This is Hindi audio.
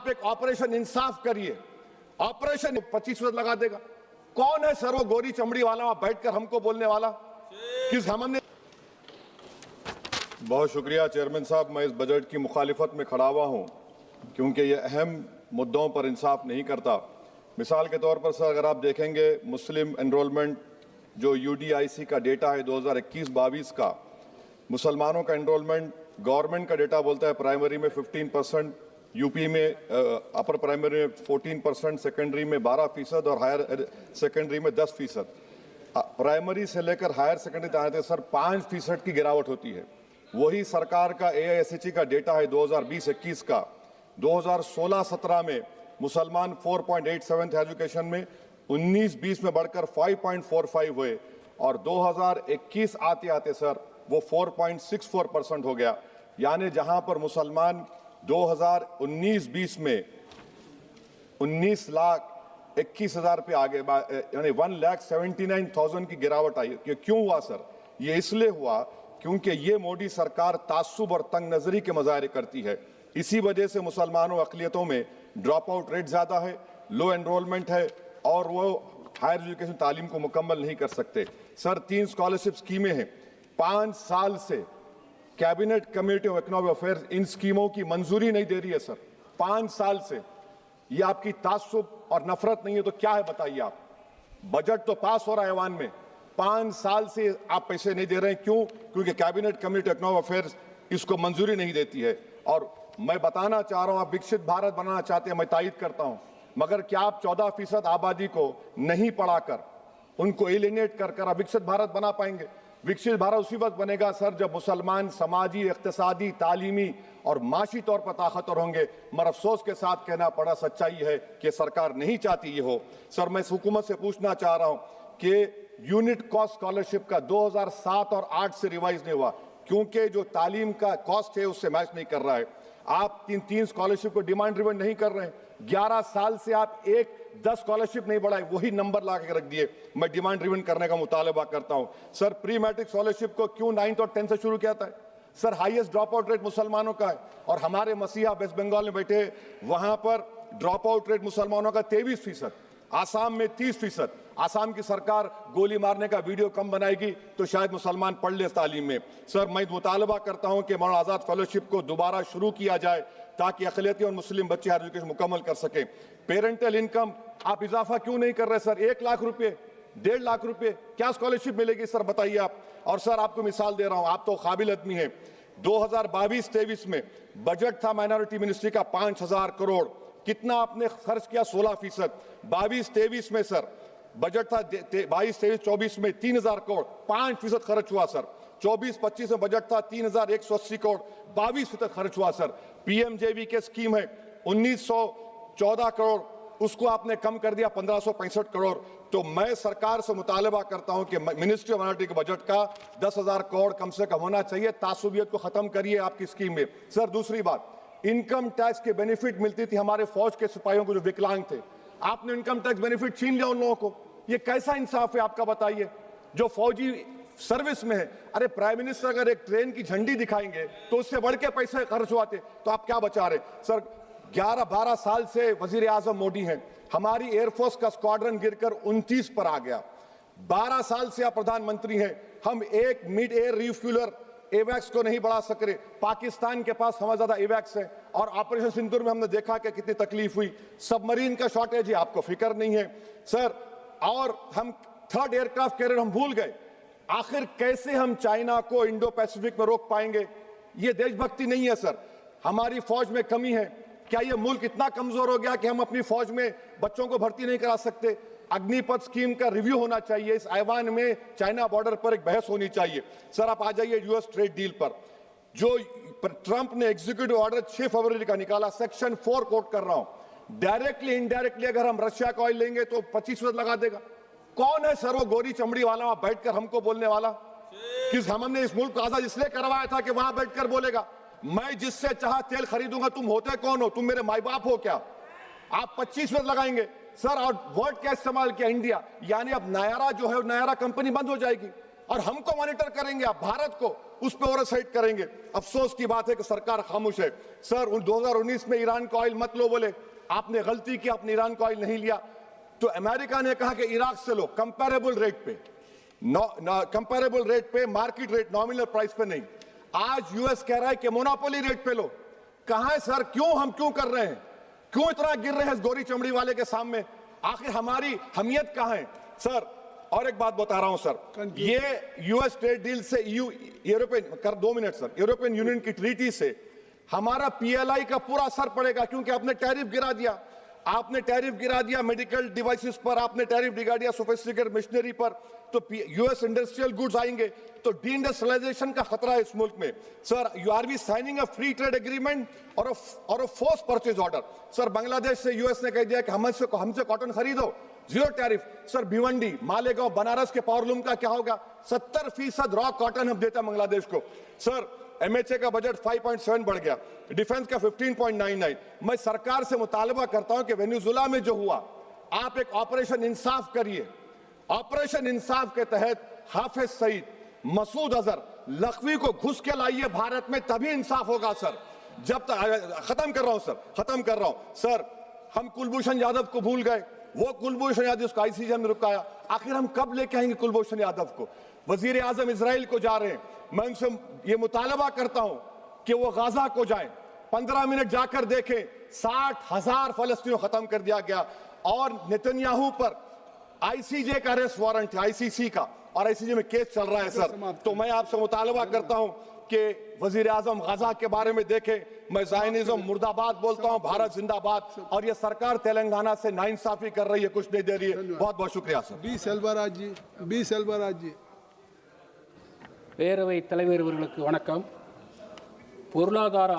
आप एक ऑपरेशन इंसाफ करिए, ऑपरेशन 25% लगा देगा। कौन है सर वो गोरी चमड़ी वाला वहां बैठकर हमको बोलने वाला? किस हमने? बहुत शुक्रिया चेयरमैन साहब, मैं इस बजट की मुखालिफत में खड़ा हुआ हूं क्योंकि ये अहम मुद्दों पर इंसाफ नहीं करता। मिसाल के तौर पर सर, अगर आप देखेंगे मुस्लिम एनरोलमेंट जो UDIC का डेटा है 2021-22 का, मुसलमानों का एनरोलमेंट गवर्नमेंट का डेटा बोलता है प्राइमरी में 15%, यूपी में अपर प्राइमरी में 14%, सेकेंडरी में 12% और हायर सेकेंडरी में 10%। प्राइमरी से लेकर हायर सेकेंडरी तक आते सर 5% की गिरावट होती है। वही सरकार का AISHE का डेटा है 2020-21 का। 2016-17 में मुसलमान 4.87 थे एजुकेशन में, 19-20 में बढ़कर 5.45 हुए और 2021 आते आते सर वो 4.64% हो गया। यानी जहां पर मुसलमान 2019-20 में 19,21,000 पे आगे, यानी 1,79,000 की गिरावट आई। क्यों हुआ सर? ये इसलिए हुआ क्योंकि ये मोदी सरकार तासुब और तंग नजरी के मुजाहरे करती है। इसी वजह से मुसलमानों अक़लियतों में ड्रॉप आउट रेट ज्यादा है, लो एनरोलमेंट है और वो हायर एजुकेशन तालीम को मुकम्मल नहीं कर सकते। सर 3 स्कॉलरशिप स्कीमें हैं, 5 साल से cabinet committee of economic affairs in स्कीमों की मंजूरी नहीं दे रही है सर। 5 साल से ये आपकी तासुब और नफरत नहीं है तो क्या है बताइए आप? बजट तो पास हो रहा है ऐवान में, 5 साल से आप पैसे नहीं दे रहे हैं। क्यों? क्योंकि cabinet committee of economic affairs इसको मंजूरी नहीं देती है। और मैं बताना चाह रहा हूं, आप विकसित भारत बनाना चाहते हैं, मैं तायद करता हूं, मगर क्या आप 14% आबादी को नहीं पढ़ाकर, उनको एलिनेट कर आप विकसित भारत बना पाएंगे? विकसित भारत उसी वक्त बनेगा सर जब मुसलमान समाजी, इक्तिसादी, तालीमी और माशी तौर पर ताकतवर होंगे। मगर अफसोस के साथ कहना पड़ा, सच्चाई है कि सरकार नहीं चाहती ये हो। सर मैं इस हुकूमत से पूछना चाह रहा हूं कि यूनिट कॉस्ट स्कॉलरशिप का 2007 और 8 से रिवाइज नहीं हुआ क्योंकि जो तालीम का कॉस्ट है उससे मैच नहीं कर रहा है। आप 3 स्कॉलरशिप को डिमांड ड्रिवन नहीं कर रहे हैं। 11 साल से आप 10 स्कॉलरशिप नहीं बढ़ाए, वही नंबर ला के रख दिए। मैं डिमांड ड्रिवन करने का मुतालबा करता हूं। सर प्री मैट्रिक स्कॉलरशिप को क्यों 9th और 10th से शुरू किया था? Sir highest drop out rate मुसलमानों का है और हमारे मसीहा वेस्ट बंगाल में बैठे, वहां पर ड्रॉप आउट रेट मुसलमानों का 23%, आसाम में 30%। आसाम की सरकार गोली मारने का वीडियो कम बनाएगी तो शायद मुसलमान पढ़ ले तालीम में। सर मैं मुतालबा करता हूं कि मौलाना आजाद फेलोशिप को दोबारा शुरू किया जाए ताकि अक़लियती और मुस्लिम बच्चे हायर एजुकेशन मुकम्मल कर सकें। पेरेंटल इनकम आप इजाफा क्यों नहीं कर रहे सर? 1 लाख रुपए, 1.5 लाख रुपए क्या स्कॉलरशिप मिलेगी सर बताइए आप? और सर आपको मिसाल दे रहा हूं, आप तो काबिल आदमी हैं। 2022-23 में बजट था माइनॉरिटी मिनिस्ट्री का 5,000 करोड़, कितना आपने खर्च किया? 16%। 22-23 में सर बजट था 22-23-24 में 3,000 करोड़, 5% खर्च हुआ सर। 24-25 में बजट था 3,180 करोड़, 22% खर्च हुआ सर। PMJV के स्कीम है 1,914 करोड़, उसको आपने कम कर दिया 1,565 करोड़। तो मैं सरकार से मुतालबा करता हूं कि मिनिस्ट्री ऑफ माइनॉरिटी के बजट का 10,000 करोड़ कम से कम होना चाहिए। तासुबियत को खत्म करिए आपकी स्कीम में। सर दूसरी बात, इनकम टैक्स के बेनिफिट मिलती थी हमारे फौज के सिपाहियों को जो विकलांग थे, आपने इनकम टैक्स बेनिफिट छीन लिया उन लोगों को। ये कैसा इंसाफ है आपका बताइए? जो फौजी सर्विस में है, अरे प्राइम मिनिस्टर अगर एक ट्रेन की झंडी दिखाएंगे तो उससे बढ़ के पैसे खर्च हुआते, तो आप क्या बचा रहे? सर 11-12 साल से वजीर आजम मोदी हैं, हमारी एयरफोर्स का स्क्वाड्रन गिरकर 29 पर आ गया। 12 साल से आप प्रधानमंत्री हैं, हम एक मिड एयर रिफ्यूलर एवैक्स को नहीं बढ़ा सक रहे। पाकिस्तान के पास हमारे ज्यादा एवैक्स है और ऑपरेशन सिंदूर में हमने देखा कि कितनी तकलीफ हुई। सबमरीन का शॉर्टेज है, आपको फिक्र नहीं है सर। और हम 3rd एयरक्राफ्ट कैरियर हम भूल गए। आखिर कैसे हम चाइना को इंडो पैसिफिक में रोक पाएंगे? ये देशभक्ति नहीं है सर। हमारी फौज में कमी है। क्या ये मुल्क इतना कमजोर हो गया कि हम अपनी फौज में बच्चों को भर्ती नहीं करा सकते? अग्निपथ स्कीम का रिव्यू होना चाहिए। इस ऐवान में चाइना बॉर्डर पर एक बहस होनी चाहिए। सर आप आ जाइए US ट्रेड डील पर, जो ट्रंप ने एग्जीक्यूटिव ऑर्डर 6 फरवरी का निकाला, सेक्शन 4 कोट कर रहा हूं, डायरेक्टली इनडायरेक्टली अगर हम रशिया का ऑयल लेंगे तो 25% लगा देगा। कौन है सर वो गोरी चमड़ी वाला वहां बैठकर हमको बोलने वाला? किस हमने इस मुल्क को आजाद इसलिए करवाया था कि वहां बैठकर बोलेगा मैं जिससे चाहा तेल खरीदूंगा। तुम होते कौन हो? तुम मेरे माई बाप हो क्या? आप 25% लगाएंगे सर। और वर्ड क्या इस्तेमाल किया? इंडिया। यानी अब नायारा जो है, नायारा कंपनी बंद हो जाएगी और हमको मॉनिटर करेंगे, आप भारत को उस पर ओवरसाइट करेंगे। अफसोस की बात है कि सरकार खामोश है। सर 2019 में ईरान का ऑयल मत लो बोले, आपने गलती की, आपने ईरान का ऑयल नहीं लिया। तो अमेरिका ने कहा कि इराक से लो, कंपेरेबल रेट पे, कंपेरेबल रेट पे, मार्केट रेट, नॉमिनल प्राइस पे नहीं। आज यूएस कह रहा है कि मोनोपोली रेट पे लो। कहां है सर? हम क्यों कर रहे हैं? क्यों इतना गिर रहे हैं इस गोरी चमड़ी वाले के सामने? आखिर हमारी हमियत कहां है सर? और एक बात बता रहा हूं सर, ये यूएस ट्रेड डील से यूरोपियन कर 2 मिनट सर, यूरोपियन यूनियन की ट्रीटी से हमारा पीएलआई का पूरा असर पड़ेगा, क्योंकि आपने टैरिफ गिरा दिया। आपने टैरिफ गिरा दिया मेडिकल डिवाइसेस पर, आपने टैरिफ गिरा दिया सोफिस्टिकेटेड मशीनरी पर, तो यूएस इंडस्ट्रियल गुड्स आएंगे, तो डीइंडस्ट्रियलाइजेशन का खतरा है इस मुल्क में। Sir you are we signing a free trade agreement और a force purchase order. Sir Bangladesh से यूएस ने कह दिया कि हमसे कॉटन खरीदो, 0 टैरिफ। सर भिवंडी, मालेगांव, बनारस के पावरलूम का क्या होगा? 70% रॉ कॉटन हम देते हैं बांग्लादेश को। सर एमएचए का बजट 5.7 बढ़ गया, डिफेंस का 15.99। मैं सरकार से मुतालबा करता हूं कि वेनेजुएला में जो हुआ, आप एक ऑपरेशन इंसाफ करिए। ऑपरेशन इंसाफ के तहत हाफिज सईद, मसूद अजहर, लखवी को घुस के लाइए भारत में, तभी इंसाफ होगा सर। जब तक खत्म कर रहा हूं सर, हम कुलभूषण यादव को भूल गए। वो कुलभूषण यादव उसको आईसीजे में रुकाया। आखिर हम कब लेके आएंगे कुलभूषण यादव को? वजीर आजम इजराइल को जा रहे हैं, मैं उनसे ये मुतालबा करता हूं कि वो गाजा को जाएं, 15 मिनट जाकर देखें, 60,000 फलस्तीनियों खत्म कर दिया गया। और नेतन्याहू पर आईसीजे का अरेस्ट वारंट है, आईसीसी का, और आईसीजे में केस चल रहा है सर। तो मैं आपसे मुतालबा करता हूं कि वजीर आजम गाजा के बारे में देखें। मैं ज़ायनिज़्म मुर्दाबाद बोलता हूं, भारत जिंदाबाद। और ये सरकार तेलंगाना से नाइंसाफी कर रही है, कुछ नहीं दे रही है। बहुत बहुत शुक्रिया सर। बी सेल्वराज जी பேரவைத் தலைவர் அவர்களுக்கு வணக்கம். பொருளாதார